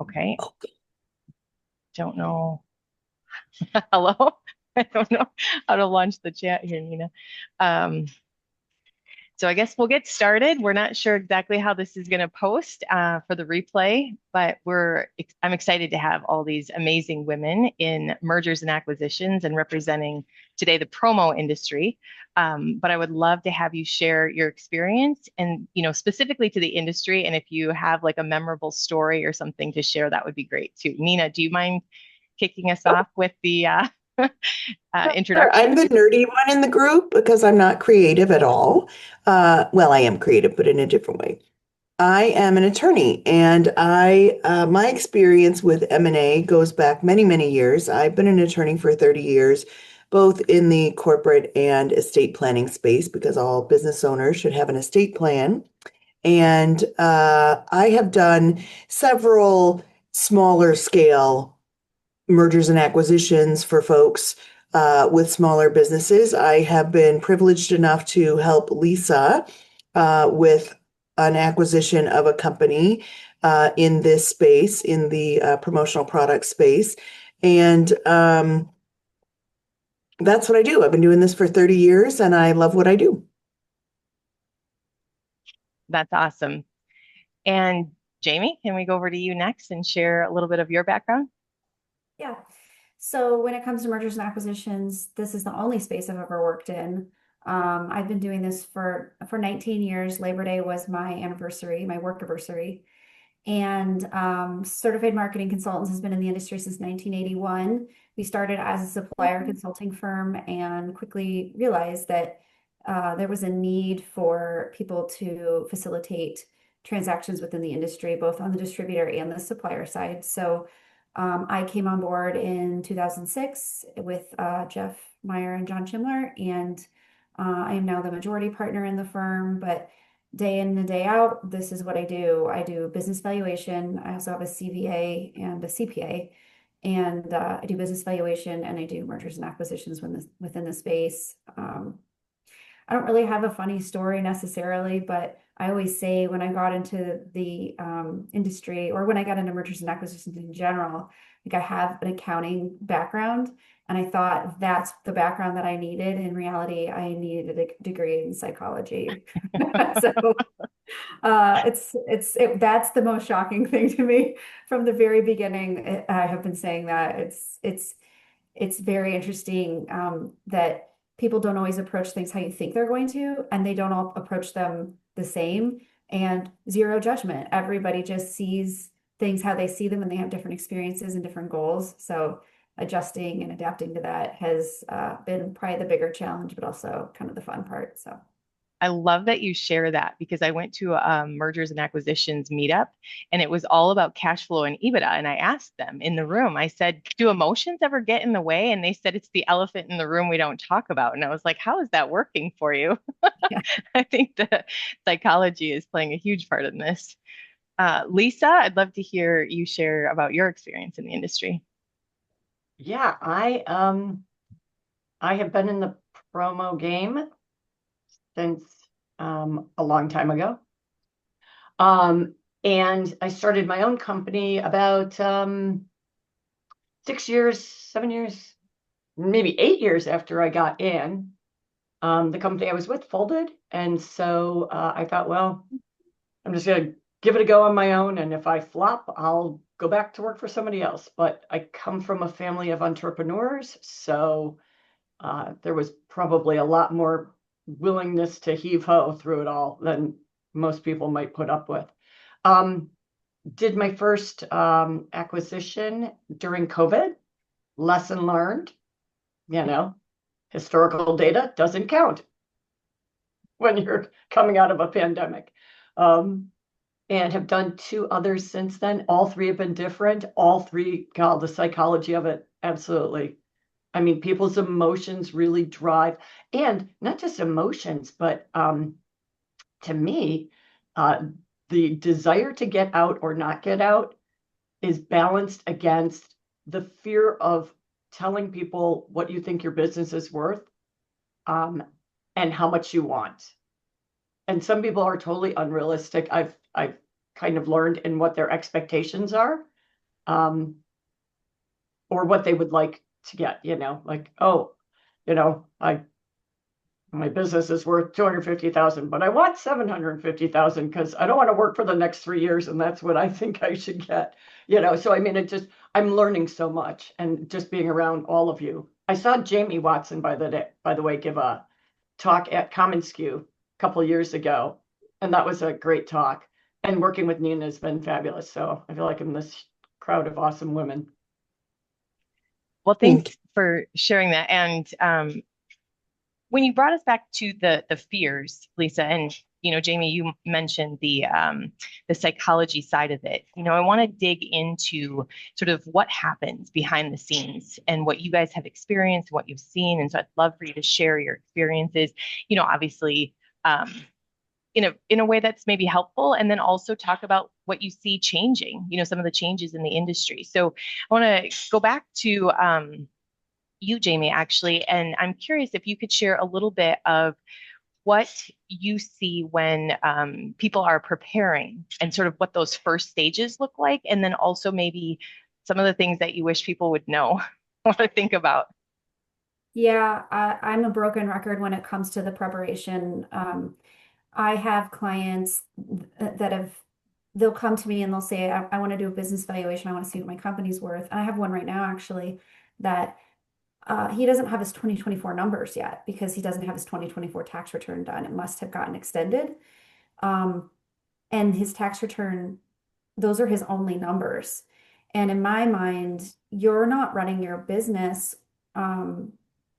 Okay. Oh, Don't know. Hello. I don't know how to launch the chat here, Nina. Um, So I guess we'll get started. We're not sure exactly how this is going to post for the replay, but I'm excited to have all these amazing women in mergers and acquisitions and representing today the promo industry. But I would love to have you share your experience and, specifically to the industry. And if you have like a memorable story or something to share, that would be great too. Nina, do you mind kicking us off with the sure. I'm introduction? the nerdy one in the group because I'm not creative at all. Well, I am creative, but in a different way. I am an attorney, and my experience with M&A goes back many, many years. I've been an attorney for 30 years, both in the corporate and estate planning space, because all business owners should have an estate plan. And I have done several smaller scale mergers and acquisitions for folks with smaller businesses. I have been privileged enough to help Lisa with an acquisition of a company in this space, in the promotional product space. And that's what I do. I've been doing this for 30 years and I love what I do. That's awesome. And Jamie, can we go over to you next and share a little bit of your background? Yeah. So when it comes to mergers and acquisitions, this is the only space I've ever worked in. I've been doing this for 19 years. Labor Day was my anniversary, my work anniversary. And Certified Marketing Consultants has been in the industry since 1981. We started as a supplier consulting firm and quickly realized that there was a need for people to facilitate transactions within the industry, both on the distributor and the supplier side. So I came on board in 2006 with Jeff Meyer and John Chimler, and I am now the majority partner in the firm. But day in and day out, this is what I do. I do business valuation. I also have a CVA and a CPA, and I do business valuation and I do mergers and acquisitions within the space. I don't really have a funny story necessarily, but I always say when I got into the industry or when I got into mergers and acquisitions in general, like I have an accounting background, and I thought that's the background that I needed. In reality, I needed a degree in psychology. So that's the most shocking thing to me from the very beginning. I have been saying that it's very interesting that people don't always approach things how you think they're going to, and they don't all approach them the same. And zero judgment. Everybody just sees things how they see them, and they have different experiences and different goals. So adjusting and adapting to that has been probably the bigger challenge, but also kind of the fun part. So. I love that you share that because I went to a mergers and acquisitions meetup and it was all about cash flow and EBITDA. And I asked them in the room, I said, do emotions ever get in the way? And they said, it's the elephant in the room we don't talk about. And I was like, how is that working for you? Yeah. I think the psychology is playing a huge part in this. Lisa, I'd love to hear you share about your experience in the industry. Yeah, I have been in the promo game since a long time ago. Um, and I started my own company about 6 years, 7 years, maybe 8 years after I got in. The company I was with folded, and so I thought, well, I'm just gonna give it a go on my own, and if I flop, I'll go back to work for somebody else. But I come from a family of entrepreneurs, so there was probably a lot more willingness to heave ho through it all than most people might put up with. Um, did my first acquisition during COVID. Lesson learned, you know, historical data doesn't count when you're coming out of a pandemic. Um, and have done two others since then. All three have been different. All three, God, the psychology of it, absolutely. I mean, people's emotions really drive, and not just emotions, but to me, uh, the desire to get out or not get out is balanced against the fear of telling people what you think your business is worth um, and how much you want. And some people are totally unrealistic. I've kind of learned in what their expectations are. or what they would like to get, like, oh, my business is worth 250,000, but I want 750,000 because I don't want to work for the next 3 years, and that's what I think I should get. So I mean, I'm learning so much, and just being around all of you. I saw Jamie Watson, by the way, give a talk at commonsku a couple of years ago, and that was a great talk. And working with Nina has been fabulous. So I feel like I'm this crowd of awesome women. Well, Thank thanks for sharing that. And when you brought us back to the fears, Lisa, and Jamie, you mentioned the psychology side of it. I want to dig into sort of what happens behind the scenes and what you guys have experienced, what you've seen. And so I'd love for you to share your experiences, obviously, in a way that's maybe helpful, and then also talk about what you see changing, some of the changes in the industry. So I want to go back to you, Jamie, actually, and I'm curious if you could share a little bit of what you see when people are preparing and sort of what those first stages look like, and then also maybe some of the things that you wish people would know or think about. Yeah, I'm a broken record when it comes to the preparation. I have clients they'll come to me and they'll say, I want to do a business valuation. I want to see what my company's worth. And I have one right now, actually, that he doesn't have his 2024 numbers yet because he doesn't have his 2024 tax return done. It must have gotten extended. Um, and his tax return, those are his only numbers. And in my mind, you're not running your business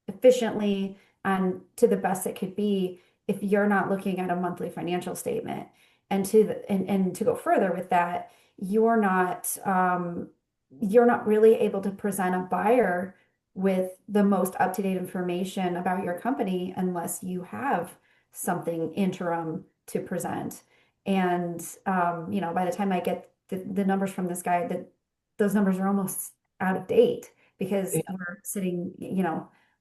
efficiently and to the best it could be if you're not looking at a monthly financial statement. And to go further with that, you're not really able to present a buyer with the most up-to-date information about your company unless you have something interim to present. And by the time I get the numbers from this guy, those numbers are almost out of date because we're sitting,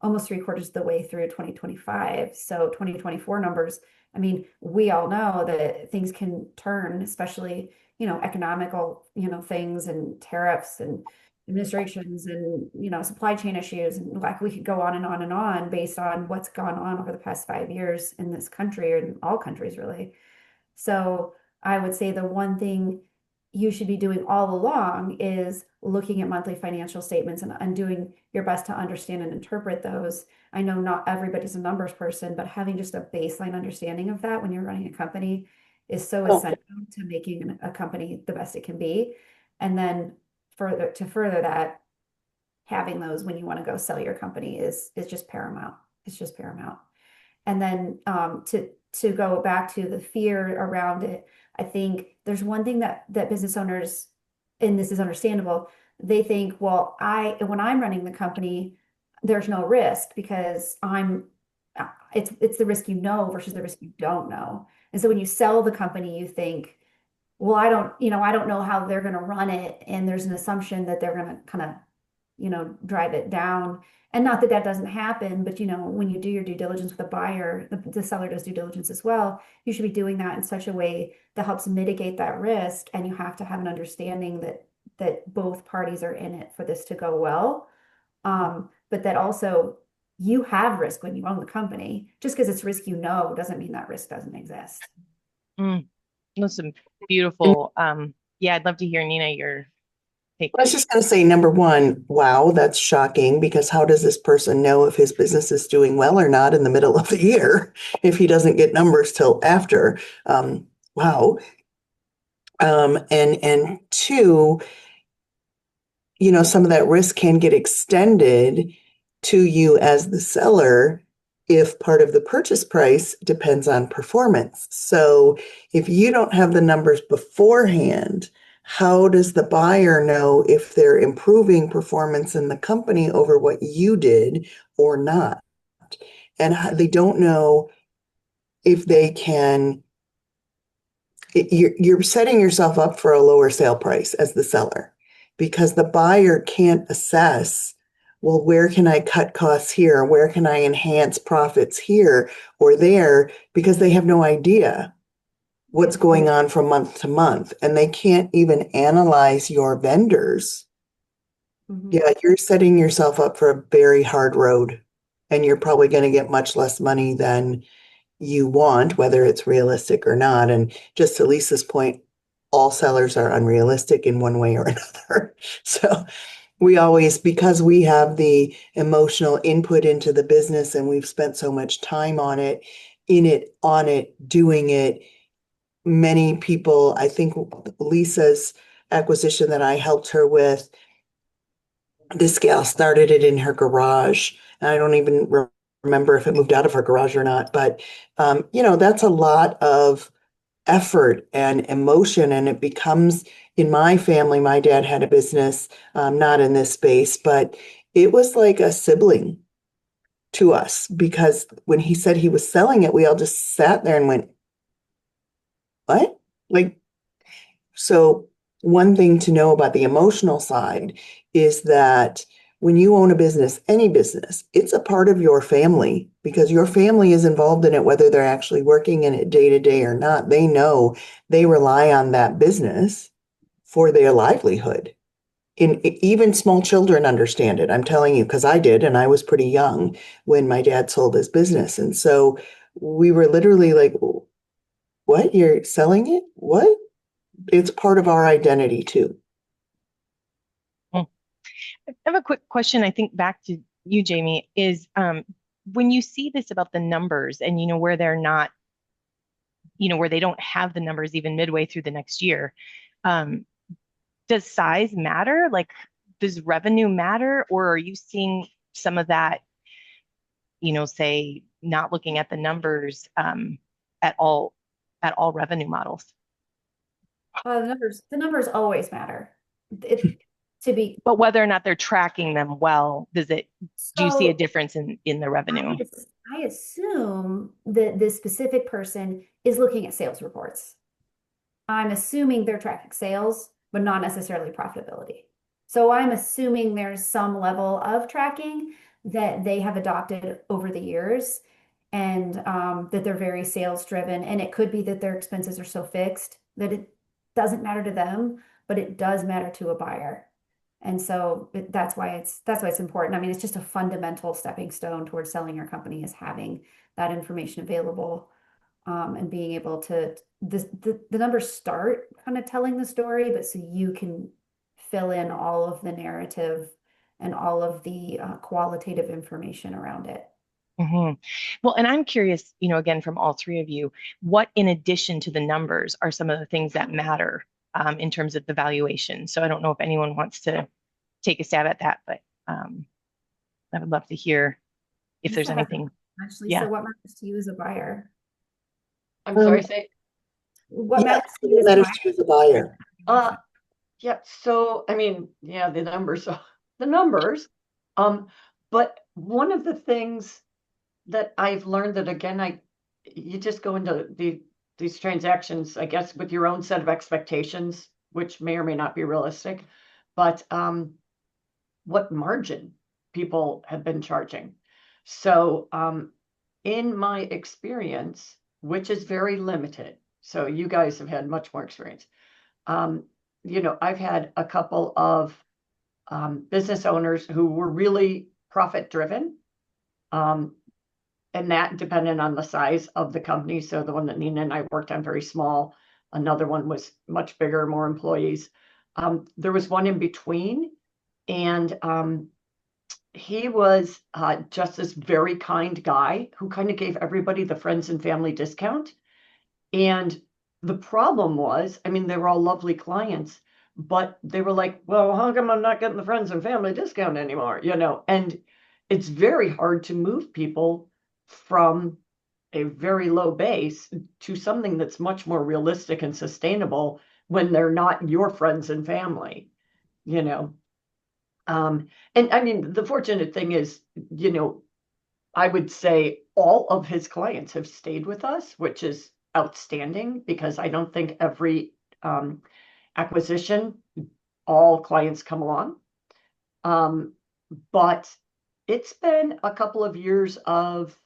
almost 3/4 of the way through 2025. So 2024 numbers, I mean, we all know that things can turn, especially, economical, things and tariffs and administrations and, supply chain issues. And like we could go on and on and on based on what's gone on over the past 5 years in this country or in all countries, really. So I would say the one thing you should be doing all along is looking at monthly financial statements and doing your best to understand and interpret those. I know not everybody's a numbers person, but having just a baseline understanding of that when you're running a company is so essential to making a company the best it can be. And then further that, having those when you want to go sell your company is just paramount. It's just paramount. And then to go back to the fear around it, I think there's one thing that business owners, and this is understandable, they think, well, when I'm running the company, there's no risk because it's the risk versus the risk you don't know. And so when you sell the company, you think, well, I don't know how they're going to run it, and there's an assumption that they're going to kind of, drive it down. And not that that doesn't happen, but when you do your due diligence with a buyer, the seller does due diligence as well. You should be doing that in such a way that helps mitigate that risk. And you have to have an understanding that both parties are in it for this to go well. But that also you have risk when you own the company. Just because it's risk doesn't mean that risk doesn't exist. Mm, those some beautiful. Yeah, I'd love to hear, Nina, your take. I was just going to say, number one, wow, that's shocking because how does this person know if his business is doing well or not in the middle of the year if he doesn't get numbers till after? Wow. And two, some of that risk can get extended to you as the seller if part of the purchase price depends on performance. So if you don't have the numbers beforehand, how does the buyer know if they're improving performance in the company over what you did or not? And they don't know if they can. You're setting yourself up for a lower sale price as the seller because the buyer can't assess, well, where can I cut costs here? Where can I enhance profits here or there? Because they have no idea what's going on from month to month, and they can't even analyze your vendors. Mhm. Yeah, you're setting yourself up for a very hard road, and you're probably going to get much less money than you want, whether it's realistic or not. And just to Lisa's point, all sellers are unrealistic in one way or another. So we always, because we have the emotional input into the business and we've spent so much time on it, in it, on it, doing it, many people, I think Lisa's acquisition that I helped her with, this gal started it in her garage. And I don't even remember if it moved out of her garage or not, but that's a lot of effort and emotion. And it becomes, in my family, my dad had a business, not in this space, but it was like a sibling to us, because when he said he was selling it, we all just sat there and went, what? Like, so one thing to know about the emotional side is that when you own a business, any business, it's a part of your family, because your family is involved in it, whether they're actually working in it day to day or not. They know they rely on that business for their livelihood. Even small children understand it. I'm telling you, because I did, and I was pretty young when my dad sold his business. And so we were literally like, what? You're selling it? What? It's part of our identity too. Hmm. I have a quick question, I think back to you, Jamie, is when you see this about the numbers and where they're not, where they don't have the numbers even midway through the next year, um, does size matter? Like, does revenue matter, or are you seeing some of that, say not looking at the numbers at all at all revenue models? The numbers always matter. It to be But whether or not they're tracking them well, do you see a so. difference in the revenue? I assume that this specific person is looking at sales reports. I'm assuming they're tracking sales, but not necessarily profitability. So I'm assuming there's some level of tracking that they have adopted over the years, and that they're very sales driven. And it could be that their expenses are so fixed that it doesn't matter to them, but it does matter to a buyer. And so that's why it's important. I mean, it's just a fundamental stepping stone towards selling your company, is having that information available, and being able to the numbers start kind of telling the story, but so you can fill in all of the narrative and all of the qualitative information around it. Hmm. Well, and I'm curious, again, from all three of you, what in addition to the numbers are some of the things that matter in terms of the valuation? So I don't know if anyone wants to take a stab at that, but I would love to hear I if used there's to have anything. actually. Yeah. So what matters to you as a buyer? I'm sorry, say, What Yeah, matters to you as a that is buyer? to the buyer. uh, yeah, so I mean, yeah, the numbers are the numbers. But one of the things that I've learned, that again, you just go into these transactions, I guess, with your own set of expectations, which may or may not be realistic, but what margin people have been charging. So in my experience, which is very limited, so you guys have had much more experience. Um, I've had a couple of business owners who were really profit driven. And that depended on the size of the company. So the one that Nina and I worked on, very small. Another one was much bigger, more employees. There was one in between, and he was just this very kind guy who kind of gave everybody the friends and family discount. And the problem was, I mean, they were all lovely clients, but they were like, well, how come I'm not getting the friends and family discount anymore? And it's very hard to move people from a very low base to something that's much more realistic and sustainable when they're not your friends and family, you know. And I mean, the fortunate thing is, I would say all of his clients have stayed with us, which is outstanding, because I don't think every acquisition, all clients come along. But It's been a couple of years of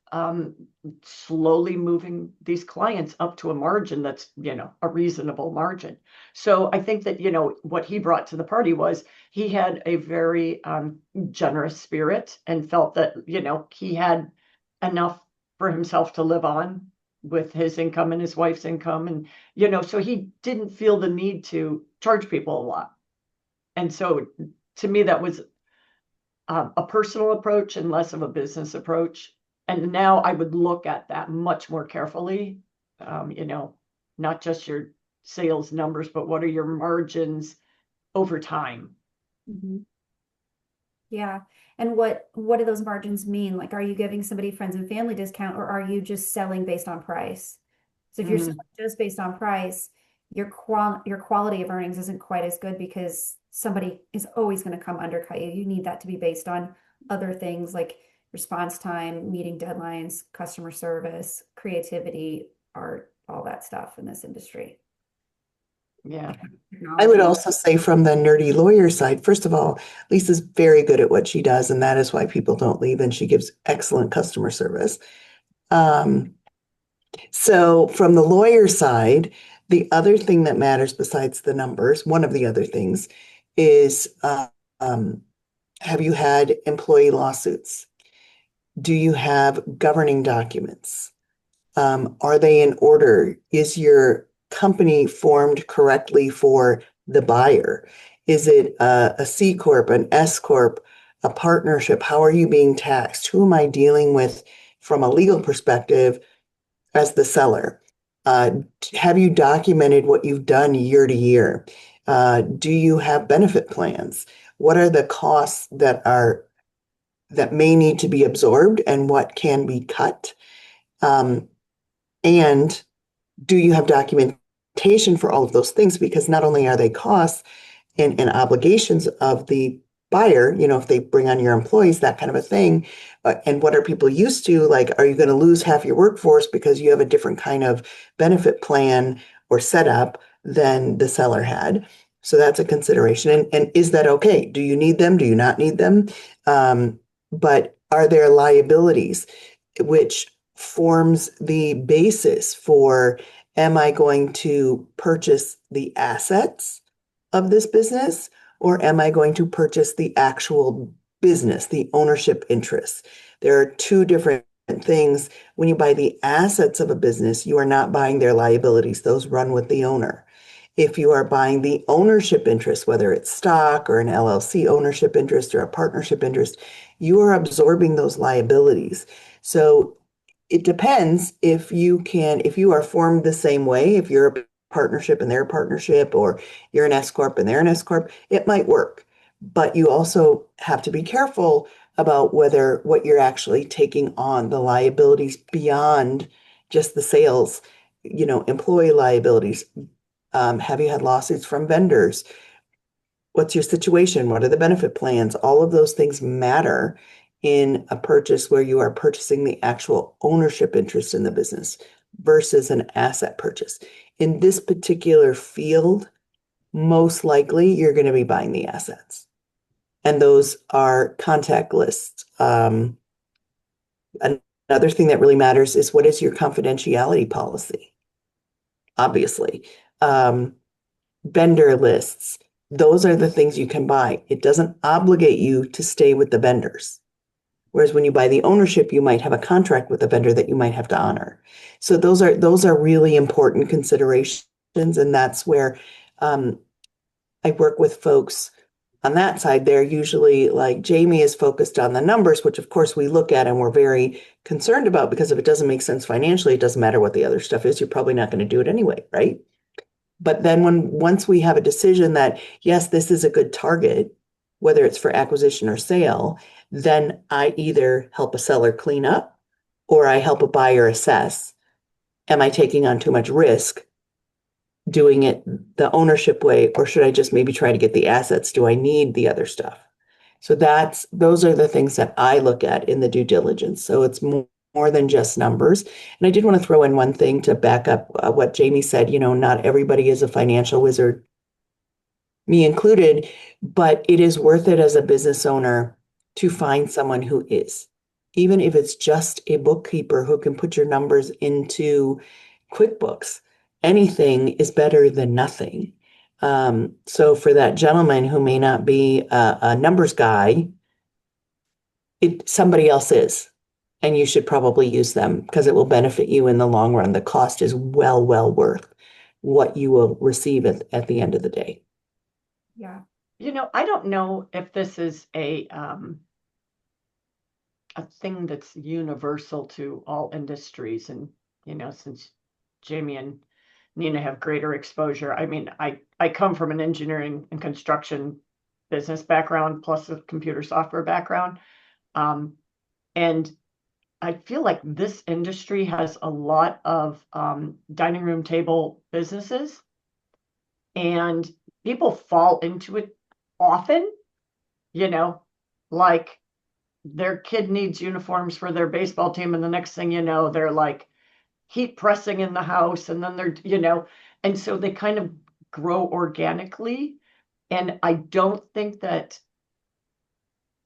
slowly moving these clients up to a margin that's, a reasonable margin. So I think that, what he brought to the party was he had a very generous spirit and felt that, he had enough for himself to live on with his income and his wife's income. And, so he didn't feel the need to charge people a lot. And so to me, that was a personal approach and less of a business approach. And now I would look at that much more carefully, not just your sales numbers, but what are your margins over time? Mhm. Yeah. And what do those margins mean? Like, are you giving somebody friends and family discount, or are you just selling based on price? So if you're selling just based on price, your quality of earnings isn't quite as good because somebody is always going to come undercut you. You need that to be based on other things like response time, meeting deadlines, customer service, creativity, art, all that stuff in this industry. Yeah. I would Technology. also say from the nerdy lawyer side, first of all, Lisa's very good at what she does, and that is why people don't leave, and she gives excellent customer service. Um, so from the lawyer side, the other thing that matters besides the numbers, one of the other things is um, have you had employee lawsuits? Do you have governing documents? Are they in order? Is your company formed correctly for the buyer? Is it a C Corp, an S Corp, a partnership? How are you being taxed? Who am I dealing with from a legal perspective as the seller? Uh, have you documented what you've done year to year? Do you have benefit plans? What are the costs that may need to be absorbed and what can be cut? Um, and do you have documentation for all of those things? Because not only are they costs and obligations of the buyer, if they bring on your employees, that kind of a thing. And what are people used to? Like, are you going to lose half your workforce because you have a different kind of benefit plan or setup than the seller had? So that's a consideration. And is that okay? Do you need them? Do you not need them? But are there liabilities, which forms the basis for, am I going to purchase the assets of this business, or am I going to purchase the actual business, the ownership interests? There are two different things. When you buy the assets of a business, you are not buying their liabilities. Those run with the owner. If you are buying the ownership interest, whether it's stock or an LLC ownership interest or a partnership interest, you are absorbing those liabilities. So it depends if you are formed the same way, if you're a partnership and they're a partnership, or you're an S Corp and they're an S Corp, it might work. But you also have to be careful about whether what you're actually taking on, the liabilities beyond just the sales, employee liabilities. Have you had lawsuits from vendors? What's your situation? What are the benefit plans? All of those things matter in a purchase where you are purchasing the actual ownership interest in the business versus an asset purchase. In this particular field, most likely you're going to be buying the assets. And those are contact lists. Another thing that really matters is, what is your confidentiality policy? Obviously. Vendor lists. Those are the things you can buy. It doesn't obligate you to stay with the vendors. Whereas when you buy the ownership, you might have a contract with a vendor that you might have to honor. So those are really important considerations, and that's where I work with folks on that side. They're usually like, Jaime is focused on the numbers, which of course we look at and we're very concerned about, because if it doesn't make sense financially, it doesn't matter what the other stuff is. You're probably not going to do it anyway, right? But then once we have a decision that, yes, this is a good target, whether it's for acquisition or sale, then I either help a seller clean up or I help a buyer assess, am I taking on too much risk doing it the ownership way, or should I just maybe try to get the assets? Do I need the other stuff? So those are the things that I look at in the due diligence. So it's more than just numbers. And I did want to throw in one thing to back up what Jaime said. Not everybody is a financial wizard, me included, but it is worth it as a business owner to find someone who is. Even if it's just a bookkeeper who can put your numbers into QuickBooks, anything is better than nothing. So for that gentleman who may not be a numbers guy, somebody else is, and you should probably use them because it will benefit you in the long run. The cost is well worth what you will receive at the end of the day. Yeah. I don't know if this is a thing that's universal to all industries. And, since Jamie and Nina have greater exposure, I mean, I come from an engineering and construction business background plus a computer software background. And I feel like this industry has a lot of dining room table businesses, and people fall into it often, like their kid needs uniforms for their baseball team, and the next thing you know, they're like heat pressing in the house, and then they're, and so they kind of grow organically. And I don't think that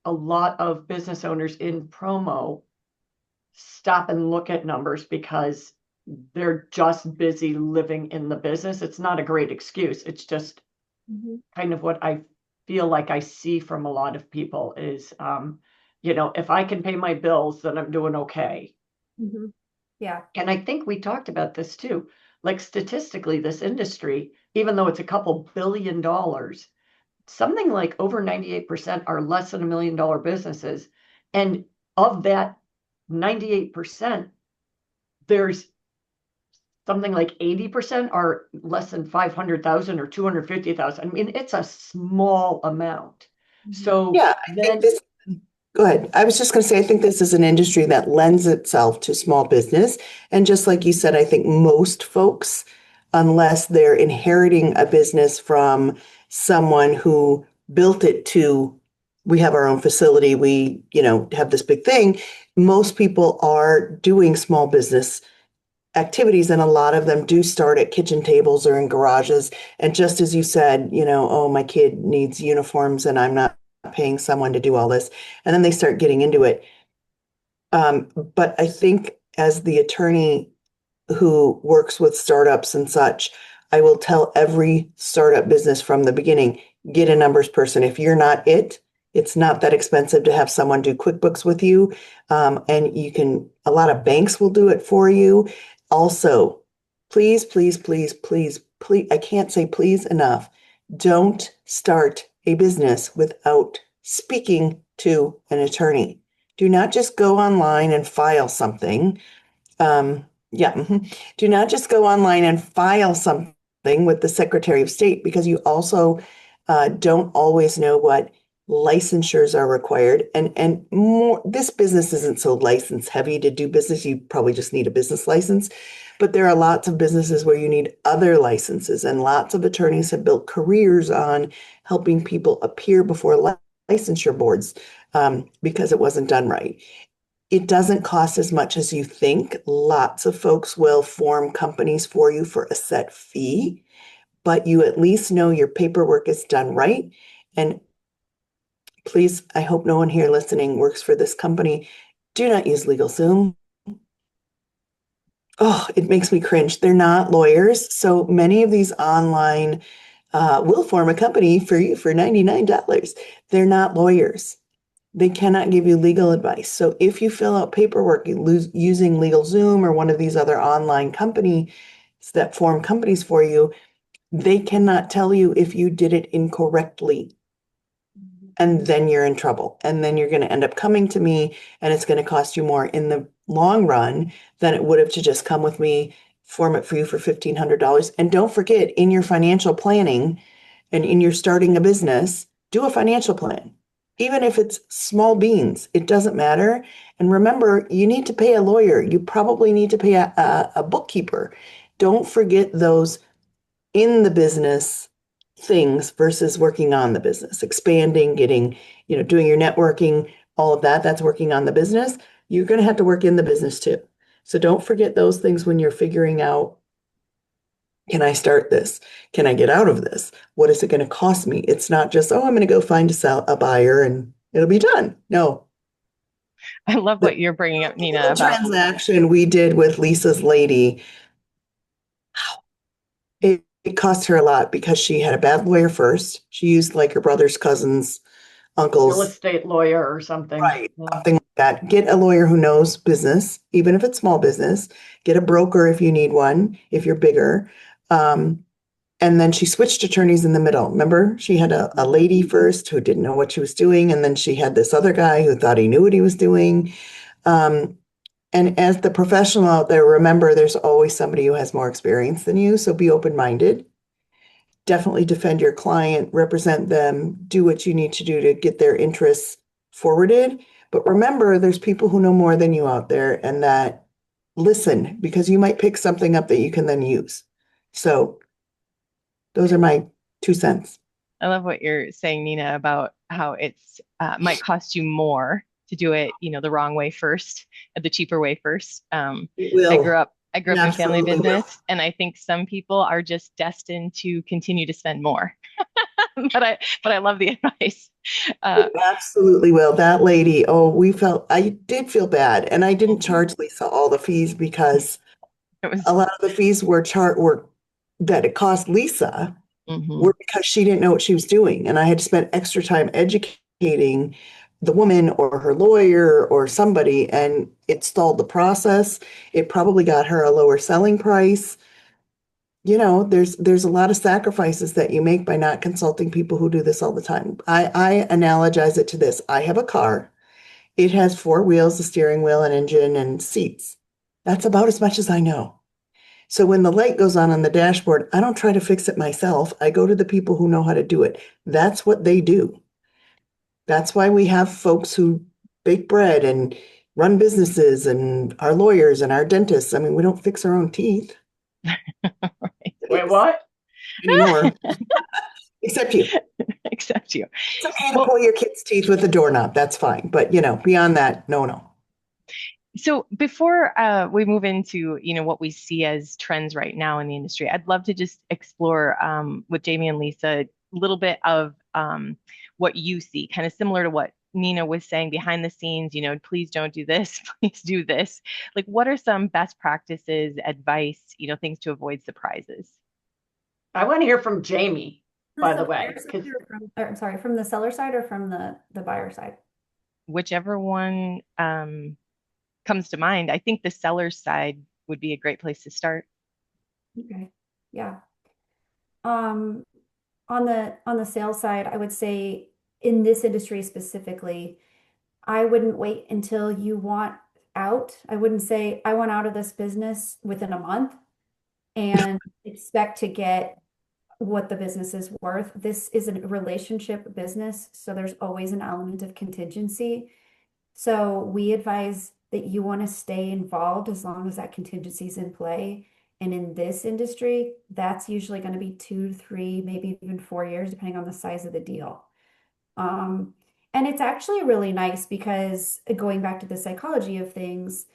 a lot of business owners in promo stop and look at numbers because they're just busy living in the business. It's not a great excuse. It's just kind of what I feel like I see from a lot of people is, if I can pay my bills, then I'm doing okay. Yeah. And I think we talked about this too. Like statistically, this industry, even though it's a couple $1 billion, something like over 98% are less than $1 million businesses. And of that 98%, there's something like 80% are less than 500,000 or 250,000. I mean, it's a small amount. So Yeah, I think this, go ahead. I was just going to say, I think this is an industry that lends itself to small business. And just like you said, I think most folks, unless they're inheriting a business from someone who built it to, we have our own facility, we, have this big thing, most people are doing small business activities, and a lot of them do start at kitchen tables or in garages. And just as you said, oh, my kid needs uniforms and I'm not paying someone to do all this. And then they start getting into it. But I think as the attorney who works with startups and such, I will tell every startup business from the beginning, get a numbers person. If you're not it's not that expensive to have someone do QuickBooks with you. And a lot of banks will do it for you. Also, please, I can't say please enough. Don't start a business without speaking to an attorney. Do not just go online and file something. Do not just go online and file something with the Secretary of State, because you also don't always know what licensures are required. And more, this business isn't so license heavy to do business. You probably just need a business license. But there are lots of businesses where you need other licenses, and lots of attorneys have built careers on helping people appear before licensure boards because it wasn't done right. It doesn't cost as much as you think. Lots of folks will form companies for you for a set fee, but you at least know your paperwork is done right. And please, I hope no one here listening works for this company. Do not use LegalZoom. Oh, it makes me cringe. They're not lawyers. So many of these online will form a company for you for $99. They're not lawyers. They cannot give you legal advice. So if you fill out paperwork using LegalZoom or one of these other online companies that form companies for you, they cannot tell you if you did it incorrectly. And then you're in trouble. And then you're going to end up coming to me, and it's going to cost you more in the long run than it would have to just come with me, form it for you for $1,500. And don't forget, in your financial planning and in your starting a business, do a financial plan. Even if it's small beans, it doesn't matter. And remember, you need to pay a lawyer. You probably need to pay a bookkeeper. Don't forget those in the business things versus working on the business, expanding, getting, doing your networking, all of that. That's working on the business. You're going to have to work in the business too. So don't forget those things when you're figuring out, can I start this? Can I get out of this? What is it going to cost me? It's not just, oh, I'm going to go find a buyer and It'll be done. No, I love the what you're bringing up, Nina, little about transaction we did with Lisa's lady, it cost her a lot because she had a bad lawyer first. She used like her brother's cousin's Real uncle's. estate lawyer or something. Right. Yeah. Something like that. Get a lawyer who knows business, even if it's small business. Get a broker if you need one, if you're bigger. Um, and then she switched attorneys in the middle. Remember, she had a lady first who didn't know what she was doing, and then she had this other guy who thought he knew what he was doing. Um, and as the professional out there, remember there's always somebody who has more experience than you, so be open-minded. Definitely defend your client, represent them, do what you need to do to get their interests forwarded. But remember, there's people who know more than you out there and that listen because you might pick something up that you can then use. So those are my 2 cents. I love what you're saying, Nina, about how it's might cost you more to do it, the wrong way first, the cheaper way first. It I will. grew up, I grew It up in family absolutely will. business, and I think some people are just destined to continue to spend more. But I love the advice. Uh, It absolutely will. That lady, oh, I did feel bad. And I didn't mhm. charge Lisa all the fees because It was, a lot of the fees were that it cost Lisa mhm. were because she didn't know what she was doing. And I had to spend extra time educating the woman or her lawyer or somebody, and it stalled the process. It probably got her a lower selling price. There's a lot of sacrifices that you make by not consulting people who do this all the time. I analogize it to this. I have a car. It has four wheels, a steering wheel, an engine, and seats. That's about as much as I know. So when the light goes on the dashboard, I don't try to fix it myself. I go to the people who know how to do it. That's what they do. That's why we have folks who bake bread and run businesses and our lawyers and our dentists. I mean, we don't fix our own teeth Wait, what? anymore, except you. Except you. It's okay to Well, pull your kid's teeth with a doorknob. That's fine. But, beyond that, no, no. so before we move into, what we see as trends right now in the industry, I'd love to just explore with Jamie and Lisa a little bit of what you see, kind of similar to what Nina was saying behind the scenes, please don't do this, please do this. Like, what are some best practices, advice, things to avoid surprises? I want to hear from Jamie, The by the supplier way, side because or I'm sorry, from the seller side or from the buyer side? Whichever one comes to mind. I think the seller's side would be a great place to start. Okay. Yeah. Um, on the sales side, I would say in this industry specifically, I wouldn't wait until you want out. I wouldn't say I want out of this business within a month and expect to get what the business is worth. This is a relationship business, so there's always an element of contingency. So we advise that you want to stay involved as long as that contingency is in play. And in this industry, that's usually going to be 2 to 3, maybe even 4 years, depending on the size of the deal. Um, and it's actually really nice because going back to the psychology of things,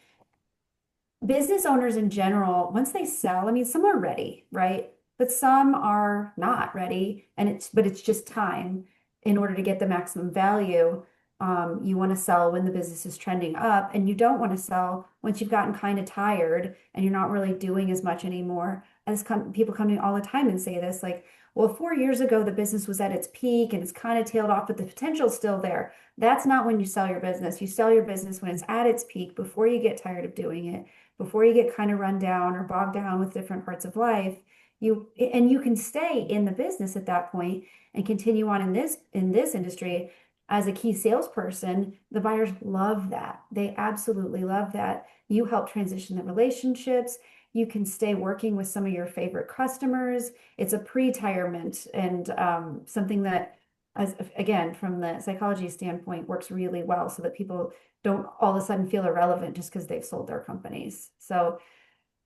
business owners in general, once they sell, I mean, some are ready, right? But some are not ready, and it's just time in order to get the maximum value. You want to sell when the business is trending up, and you don't want to sell once you've gotten kind of tired and you're not really doing as much anymore. People come to me all the time and say this, like, well, 4 years ago the business was at its peak and it's kind of tailed off, but the potential's still there. That's not when you sell your business. You sell your business when it's at its peak before you get tired of doing it, before you get kind of run down or bogged down with different parts of life. You can stay in the business at that point and continue on in this industry as a key salesperson. The buyers love that. They absolutely love that. You help transition the relationships. You can stay working with some of your favorite customers. It's a pre-retirement and something that, as again, from the psychology standpoint, works really well so that people don't all of a sudden feel irrelevant just because they've sold their companies. So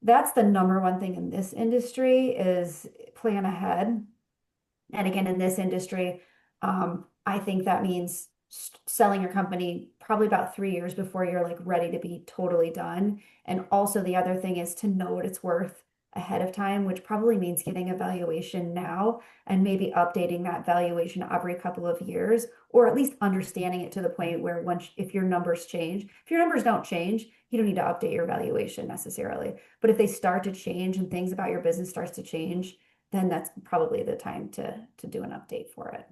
that's the number one thing in this industry is plan ahead. And again, in this industry, I think that means selling your company probably about 3 years before you're like ready to be totally done. And also the other thing is to know what it's worth ahead of time, which probably means getting a valuation now and maybe updating that valuation every couple of years, or at least understanding it to the point where once, if your numbers change, if your numbers don't change, you don't need to update your valuation necessarily. But if they start to change and things about your business starts to change, then that's probably the time to do an update for it.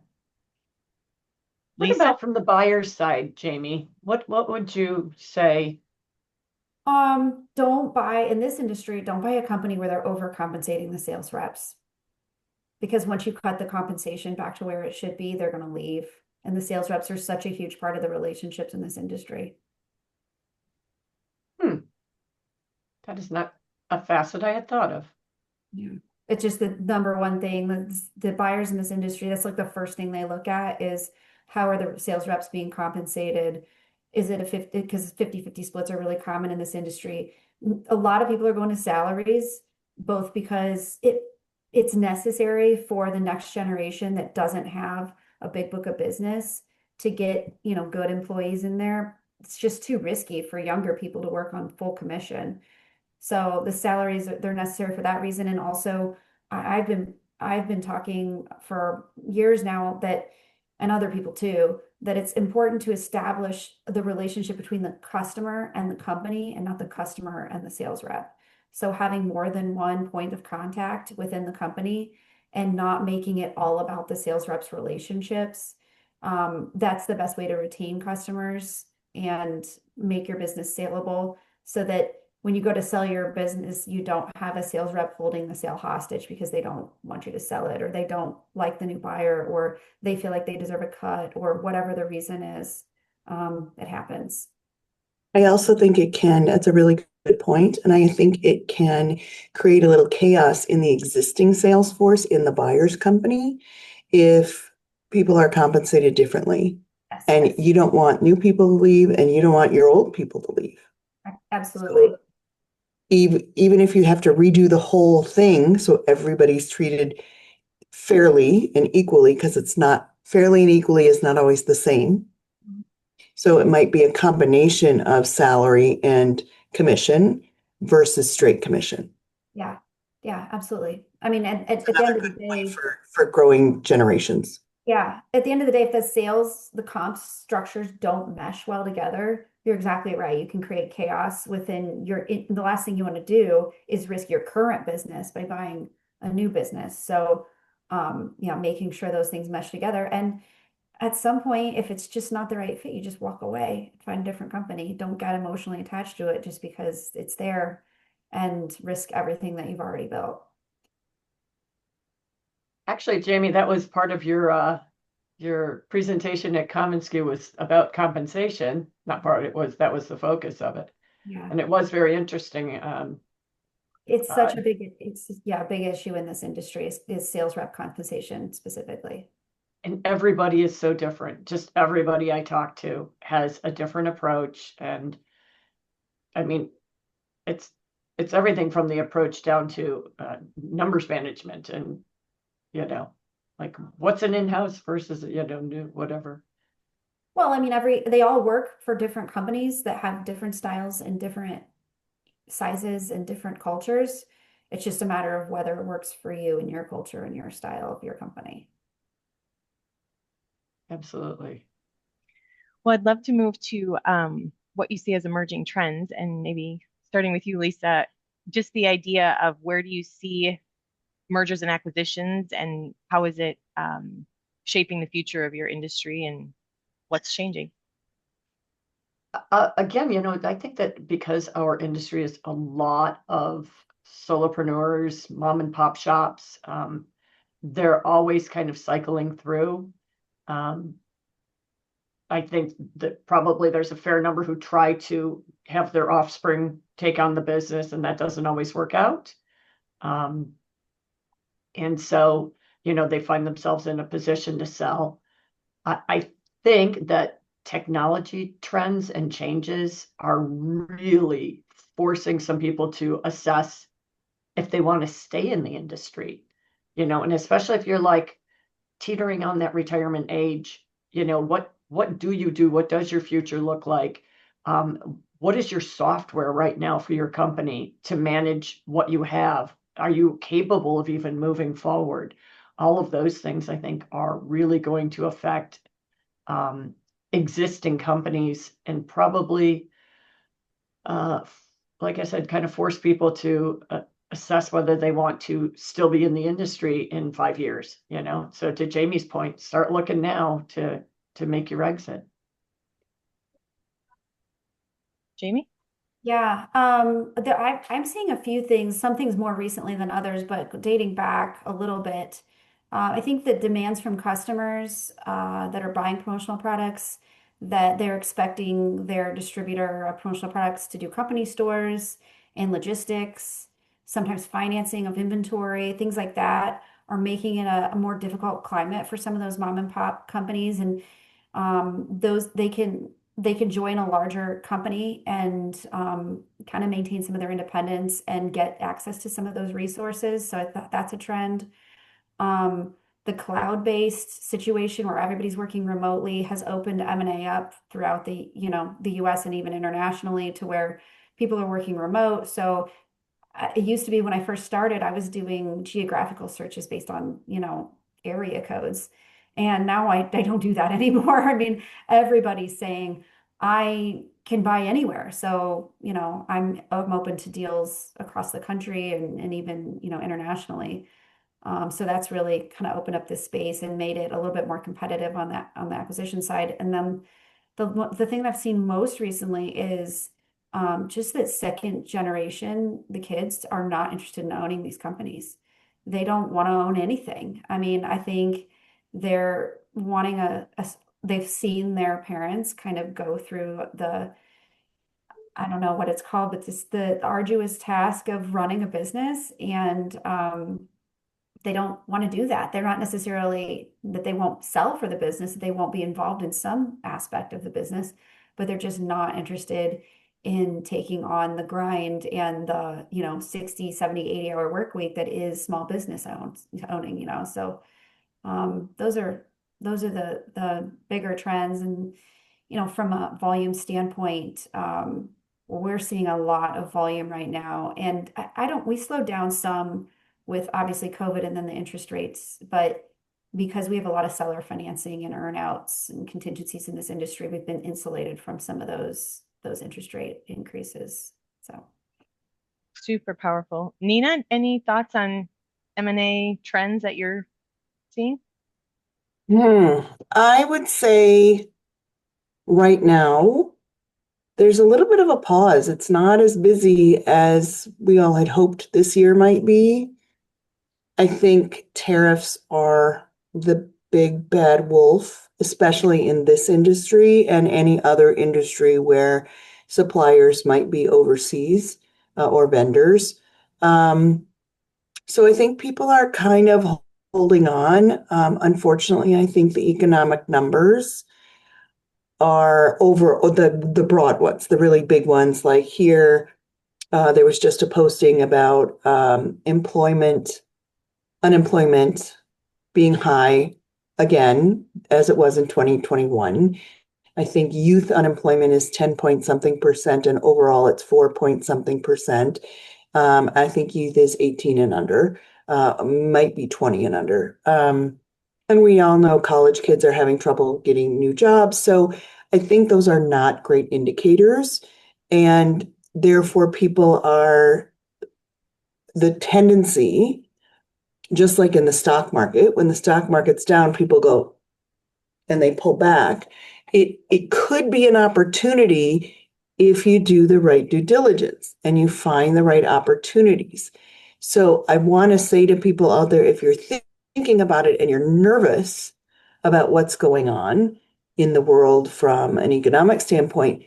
What Lisa? about from the buyer's side, Jamie? What would you say? Don't buy in this industry, don't buy a company where they're overcompensating the sales reps. Because once you cut the compensation back to where it should be, they're going to leave. And the sales reps are such a huge part of the relationships in this industry. That is not a facet I had thought of. Yeah. It's just the number one thing that the buyers in this industry, that's like the first thing they look at is how are the sales reps being compensated? Is it a 50, because 50-50 splits are really common in this industry. A lot of people are going to salaries, both because it's necessary for the next generation that doesn't have a big book of business to get, good employees in there. It's just too risky for younger people to work on full commission. So the salaries, they're necessary for that reason. And also I've been talking for years now that, and other people too, that it's important to establish the relationship between the customer and the company and not the customer and the sales rep. So having more than one point of contact within the company and not making it all about the sales reps relationships. That's the best way to retain customers and make your business saleable so that when you go to sell your business, you don't have a sales rep holding the sale hostage because they don't want you to sell it, or they don't like the new buyer, or they feel like they deserve a cut, or whatever the reason is. It happens. I also think that's a really good point, and I think it can create a little chaos in the existing sales force in the buyer's company if people are compensated differently. Yes, And yes, you don't want new people to leave, and you don't want your old people to leave. absolutely. So even if you have to redo the whole thing, so everybody's treated fairly and equally, because it's not fairly and equally is not always the same. So it might be a combination of salary and commission versus straight commission. Yeah, yeah, absolutely. I mean, It's at the end another of the good point day, for growing generations. yeah, at the end of the day, if the comp structures don't mesh well together, you're exactly right. You can create chaos within the last thing you want to do is risk your current business by buying a new business. So, making sure those things mesh together. And at some point, if it's just not the right fit, you just walk away, find a different company. Don't get emotionally attached to it just because it's there and risk everything that you've already built. Actually, Jamie, that was part of your presentation at commonsku was about compensation. Not part, that was the focus of it. Yeah. And it was very interesting. It's such a big issue in this industry is sales rep compensation specifically. And everybody is so different. Just everybody I talk to has a different approach. And I mean, it's everything from the approach down to numbers management and, like what's an in-house versus, new, whatever. Well, I mean, they all work for different companies that have different styles and different sizes and different cultures. It's just a matter of whether it works for you and your culture and your style of your company. Absolutely. Well, I'd love to move to what you see as emerging trends, and maybe starting with you, Lisa, just the idea of where do you see mergers and acquisitions, and how is it shaping the future of your industry, and what's changing? Again, I think that because our industry is a lot of solopreneurs, mom and pop shops, they're always kind of cycling through. I think that probably there's a fair number who try to have their offspring take on the business, and that doesn't always work out. And so, they find themselves in a position to sell. I think that technology trends and changes are really forcing some people to assess if they want to stay in the industry, and especially if you're like teetering on that retirement age, what do you do? What does your future look like? What is your software right now for your company to manage what you have? are you capable of even moving forward? All of those things, I think, are really going to affect existing companies and probably, like I said, kind of force people to assess whether they want to still be in the industry in 5 years, So to Jamie's point, start looking now to make your exit. Jamie? Yeah, I'm seeing a few things, some things more recently than others, but dating back a little bit. I think that demands from customers that are buying promotional products, that they're expecting their distributor of promotional products to do company stores and logistics, sometimes financing of inventory, things like that, are making it a more difficult climate for some of those mom and pop companies. And those they can join a larger company and kind of maintain some of their independence and get access to some of those resources. So I thought that's a trend. The cloud-based situation where everybody's working remotely has opened M&A up throughout the US and even internationally to where people are working remote. So it used to be when I first started, I was doing geographical searches based on, area codes. And now I don't do that anymore. I mean, everybody's saying I can buy anywhere. So, I'm open to deals across the country and even, internationally. So that's really kind of opened up this space and made it a little bit more competitive on the acquisition side. And then the thing that I've seen most recently is just that second generation, the kids are not interested in owning these companies. They don't want to own anything. I mean, I think they're wanting they've seen their parents kind of go through I don't know what it's called, but just the arduous task of running a business. And they don't want to do that. They're not necessarily that they won't sell for the business, they won't be involved in some aspect of the business, but they're just not interested in taking on the grind and the, 60, 70, 80-hour work week that is small business owning. So those are the bigger trends. And, from a volume standpoint, we're seeing a lot of volume right now. And we slowed down some with obviously COVID and then the interest rates, but because we have a lot of seller financing and earnouts and contingencies in this industry, we've been insulated from some of those interest rate increases. So Super powerful. Nina, any thoughts on M&A trends that you're seeing? I would say right now, there's a little bit of a pause. It's not as busy as we all had hoped this year might be. I think tariffs are the big bad wolf, especially in this industry and any other industry where suppliers might be overseas or vendors. So I think people are kind of holding on. Unfortunately, I think the economic numbers are over the broad ones, the really big ones. Like here, there was just a posting about unemployment being high again, as it was in 2021. I think youth unemployment is 10 point something percent, and overall it's 4 point something percent. I think youth is 18 and under, might be 20 and under. And we all know college kids are having trouble getting new jobs. So I think those are not great indicators. And therefore, the tendency, just like in the stock market, when the stock market's down, people go and they pull back. It could be an opportunity if you do the right due diligence and you find the right opportunities. So I want to say to people out there, if you're thinking about it and you're nervous about what's going on in the world from an economic standpoint,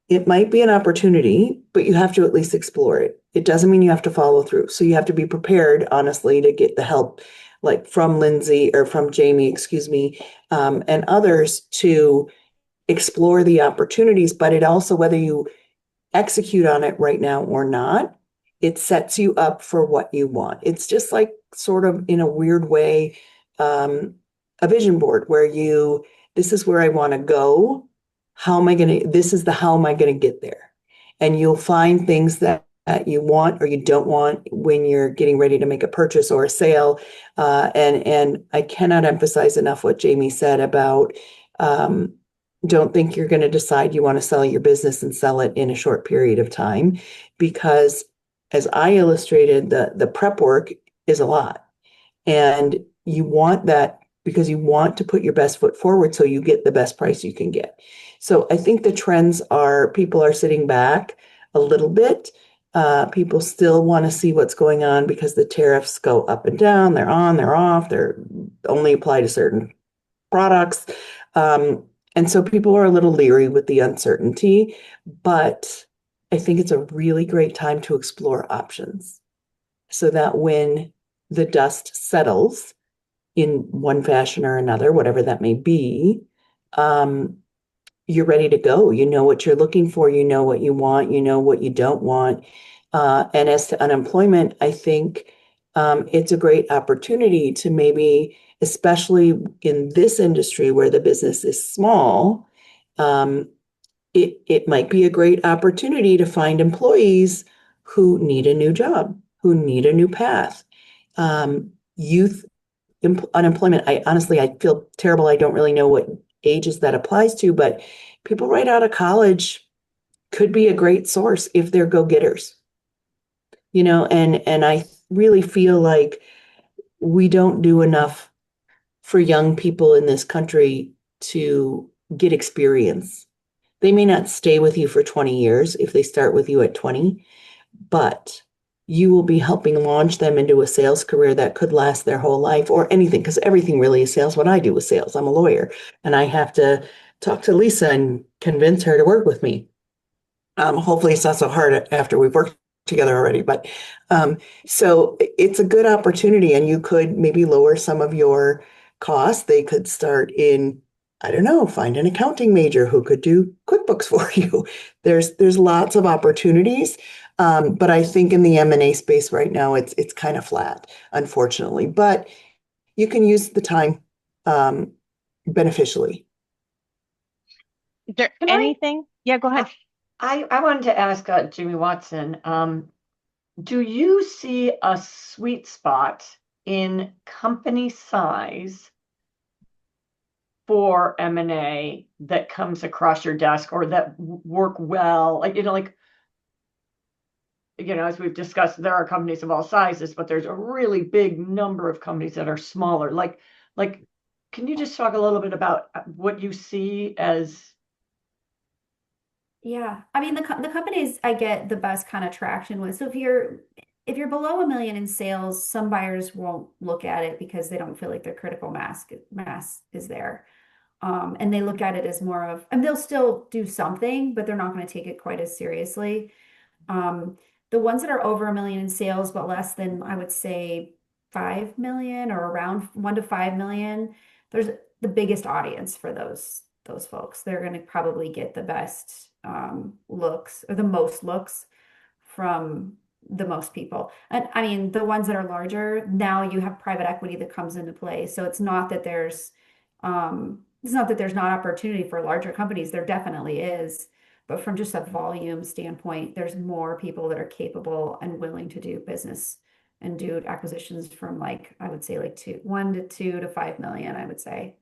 it might be an opportunity, but you have to at least explore it. It doesn't mean you have to follow through. So you have to be prepared, honestly, to get the help like from Lindsay or from Jamie, excuse me, and others to explore the opportunities. But it also, whether you execute on it right now or not, it sets you up for what you want. It's just like sort of in a weird way, a vision board where this is where I want to go. How am I going to get there? And you'll find things that you want or you don't want when you're getting ready to make a purchase or a sale. And I cannot emphasize enough what Jaime said about um, don't think you're going to decide you want to sell your business and sell it in a short period of time, because as I illustrated, the prep work is a lot. And you want that because you want to put your best foot forward so you get the best price you can get. So I think the trends are people are sitting back a little bit. People still want to see what's going on because the tariffs go up and down. They're on, they're off, they're only apply to certain products. And so people are a little leery with the uncertainty, but I think it's a really great time to explore options so that when the dust settles in one fashion or another, whatever that may be, um, you're ready to go. You know what you're looking for, you know what you want, you know what you don't want. And as to unemployment, I think it's a great opportunity to maybe, especially in this industry where the business is small, um, it might be a great opportunity to find employees who need a new job, who need a new path. Youth unemployment, I honestly, I feel terrible. I don't really know what ages that applies to, but people right out of college could be a great source if they're go-getters, and I really feel like we don't do enough for young people in this country to get experience. They may not stay with you for 20 years if they start with you at 20, but you will be helping launch them into a sales career that could last their whole life or anything, because everything really is sales. What I do is sales. I'm a lawyer and I have to talk to Lisa and convince her to work with me. Hopefully it's not so hard after we've worked together already, but so it's a good opportunity and you could maybe lower some of your costs. They could start in, I don't know, find an accounting major who could do QuickBooks for you. There's lots of opportunities. But I think in the M&A space right now, it's kind of flat, unfortunately. But you can use the time beneficially. Is there Can anything? Yeah, go ahead. I wanted to ask Jimmy Watson, do you see a sweet spot in company size for M&A that comes across your desk or that work well? As we've discussed, there are companies of all sizes, but there's a really big number of companies that are smaller. Can you just talk a little bit about what you see as? Yeah, I mean the companies I get the best kind of traction with. So if you're below 1 million in sales, some buyers won't look at it because they don't feel like their critical mass is there. And they look at it as more of, and they'll still do something, but they're not going to take it quite as seriously. Um, the ones that are over 1 million in sales, but less than, I would say, 5 million or around 1 to 5 million, there's the biggest audience for those folks. They're going to probably get the best looks or the most looks from the most people. And I mean, the ones that are larger, now you have private equity that comes into play. So it's not that there's not opportunity for larger companies. There definitely is. But from just a volume standpoint, there's more people that are capable and willing to do business and do acquisitions from I would say 1 to 2 to 5 million, I would say.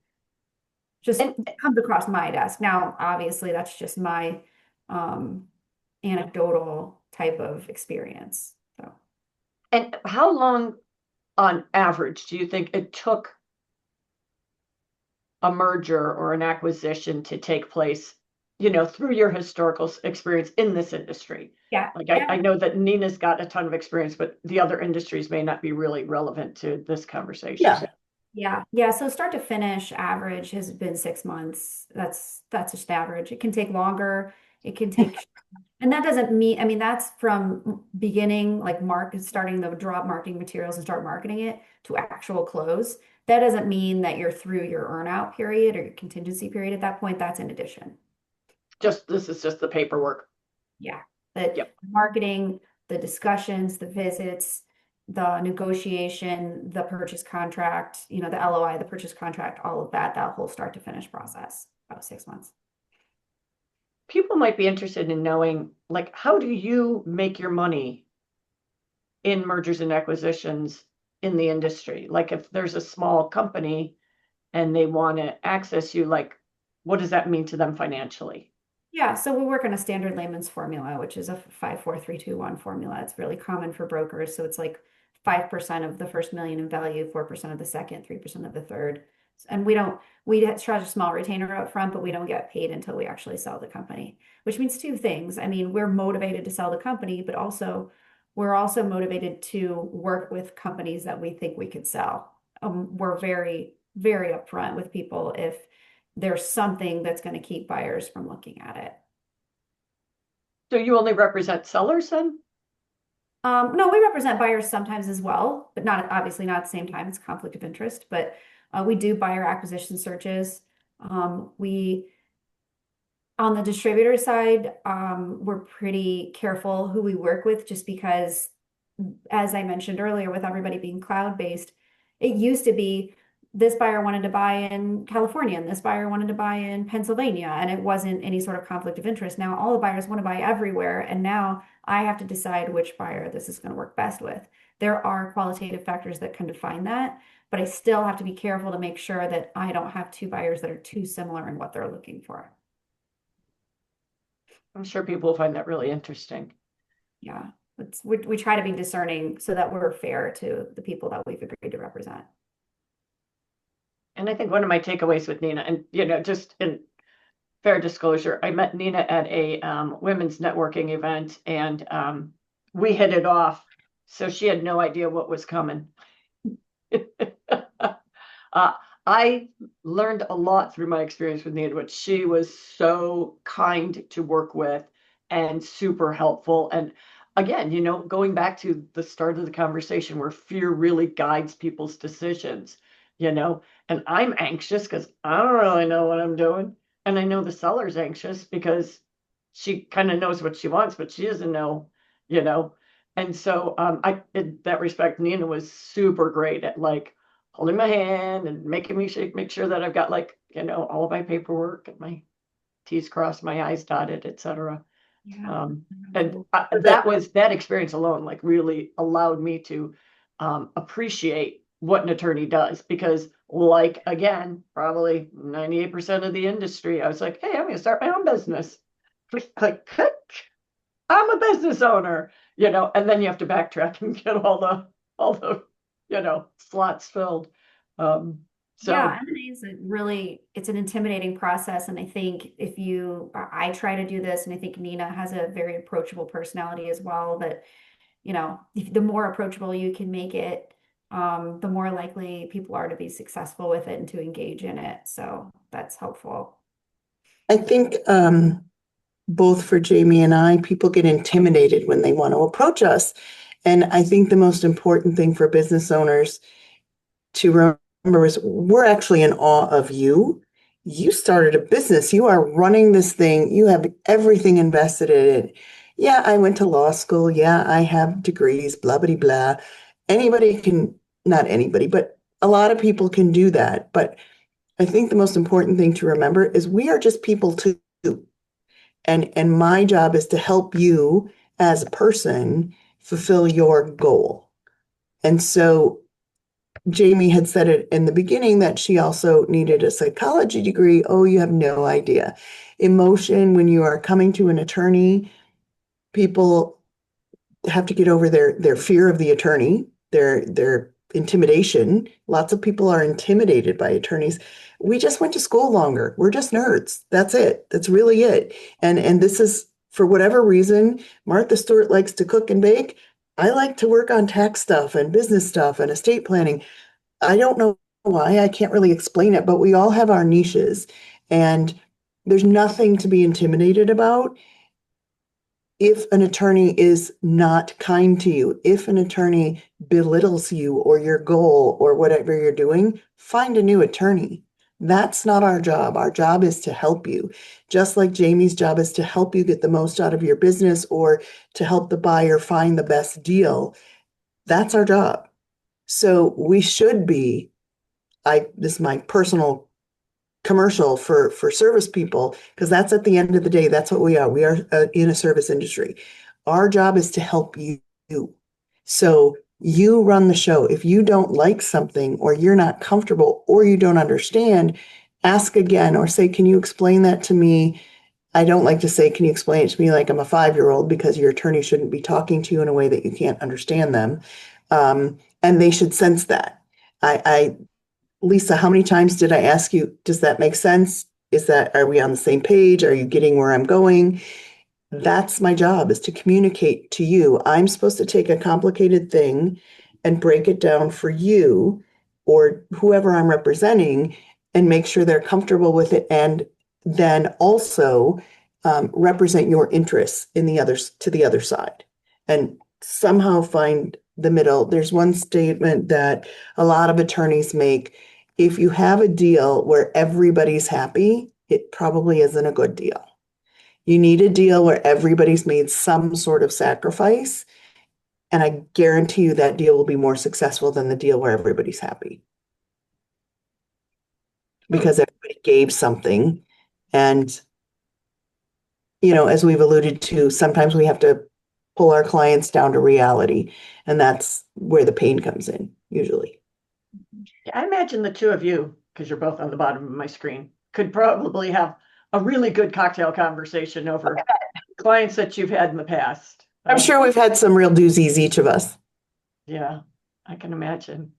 Just comes across my desk. Now, obviously, that's just my um, anecdotal type of experience. So, And how long on average do you think it took a merger or an acquisition to take place, through your historical experience in this industry? yeah. I know that Nina's got a ton of experience, but the other industries may not be really relevant to this conversation. Yeah. Yeah. So start to finish average has been 6 months. That's just average. It can take longer. It can take, and that doesn't mean, I mean, that's from beginning, starting the drop marketing materials and start marketing it to actual close. That doesn't mean that you're through your earnout period or your contingency period at that point. That's in addition. This is just the paperwork. Yeah. The Yep. marketing, the discussions, the visits, the negotiation, the purchase contract, the LOI, the purchase contract, all of that whole start to finish process, about 6 months. people might be interested in knowing, like, how do you make your money in mergers and acquisitions in the industry? Like, if there's a small company and they want to access you, like, what does that mean to them financially? Yeah, so we work on a standard layman's formula, which is a 5 4 3 2 1 formula. It's really common for brokers. So it's like 5% of the first million in value, 4% of the second, 3% of the third. And we charge a small retainer up front, but we don't get paid until we actually sell the company, which means two things. I mean, we're motivated to sell the company, but also we're also motivated to work with companies that we think we could sell. We're very, very upfront with people if there's something that's going to keep buyers from looking at it. So you only represent sellers then? No, we represent buyers sometimes as well, but not obviously not at the same time. It's a conflict of interest, but we do buyer acquisition searches. We on the distributor side, we're pretty careful who we work with just because, as I mentioned earlier, with everybody being cloud-based, it used to be this buyer wanted to buy in California and this buyer wanted to buy in Pennsylvania, and it wasn't any sort of conflict of interest. Now all the buyers want to buy everywhere, and now I have to decide which buyer this is going to work best with. There are qualitative factors that can define that, but I still have to be careful to make sure that I don't have two buyers that are too similar in what they're looking for. I'm sure people will find that really interesting. Yeah, we try to be discerning so that we're fair to the people that we've agreed to represent. And I think one of my takeaways with Nina, and just in fair disclosure, I met Nina at a women's networking event, and we hit it off. So she had no idea what was coming. I learned a lot through my experience with Nina, but she was so kind to work with and super helpful. And again, going back to the start of the conversation where fear really guides people's decisions, and I'm anxious because I don't really know what I'm doing. And I know the seller's anxious because she kind of knows what she wants, but she doesn't know, you know. And so in that respect, Nina was super great at like holding my hand and making me make sure that I've got like, all of my paperwork and my T's crossed, my I's dotted, etc. Yeah. And that experience alone, like really allowed me to appreciate what an attorney does, because like, again, probably 98% of the industry, I was like, hey, I'm going to start my own business. Click, click. I'm a business owner, and then you have to backtrack and get all the, slots filled. Yeah, M&A is it's an intimidating process. And I think I try to do this, and I think Nina has a very approachable personality as well, that, the more approachable you can make it, the more likely people are to be successful with it and to engage in it. So that's helpful. I think both for Jaime and I, people get intimidated when they want to approach us. And I think the most important thing for business owners to remember is we're actually in awe of you. You started a business. You are running this thing. You have everything invested in it. Yeah, I went to law school. Yeah, I have degrees, blah, blah, blah. Anybody can, not anybody, but a lot of people can do that. But I think the most important thing to remember is we are just people too. And my job is to help you as a person fulfill your goal. And so Jaime had said it in the beginning that she also needed a psychology degree. Oh, you have no idea. Emotion, when you are coming to an attorney, people have to get over their fear of the attorney, their intimidation. Lots of people are intimidated by attorneys. We just went to school longer. We're just nerds. That's it. That's really it. And this is, for whatever reason, Martha Stewart likes to cook and bake. I like to work on tax stuff and business stuff and estate planning. I don't know why. I can't really explain it, but we all have our niches, and there's nothing to be intimidated about. If an attorney is not kind to you, if an attorney belittles you or your goal or whatever you're doing, find a new attorney. That's not our job. Our job is to help you. Just like Jaime's job is to help you get the most out of your business or to help the buyer find the best deal. That's our job. So we should be, this is my personal commercial for service people, because that's at the end of the day, that's what we are. We are in a service industry. Our job is to help you. So you run the show. If you don't like something or you're not comfortable or you don't understand, ask again or say, can you explain that to me? I don't like to say, can you explain it to me like I'm a 5-year-old, because your attorney shouldn't be talking to you in a way that you can't understand them. And they should sense that. Lisa, how many times did I ask you, does that make sense? Are we on the same page? Are you getting where I'm going? That's my job, is to communicate to you. I'm supposed to take a complicated thing and break it down for you or whoever I'm representing and make sure they're comfortable with it. And then also represent your interests in the others to the other side and somehow find the middle. There's one statement that a lot of attorneys make. If you have a deal where everybody's happy, it probably isn't a good deal. You need a deal where everybody's made some sort of sacrifice. And I guarantee you that deal will be more successful than the deal where everybody's happy. Because everybody gave something. And, as we've alluded to, sometimes we have to pull our clients down to reality. And that's where the pain comes in, usually. I imagine the two of you, because you're both on the bottom of my screen, could probably have a really good cocktail conversation over clients that you've had in the past. I'm sure we've had some real doozies, each of us. Yeah, I can imagine.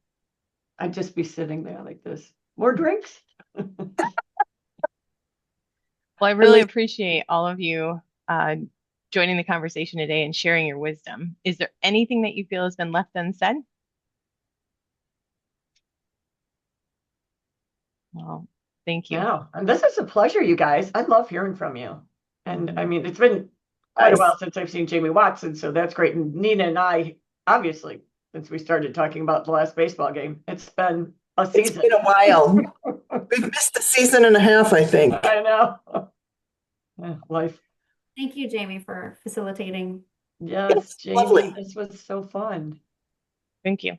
I'd just be sitting there like this. More drinks? Well, I really appreciate all of you joining the conversation today and sharing your wisdom. Is there anything that you feel has been left unsaid? Well, thank you. No, and this is a pleasure, you guys. I love hearing from you. And I mean, it's been quite a while since I've seen Jamie Watson, so that's great. And Nina and I, obviously, since we started talking about the last baseball game, it's been a season. It's been a while. We've missed a season and a half, I think. I know. Life. Thank you, Jamie, for facilitating. Yes, Jamie, lovely. this was so fun. Thank you.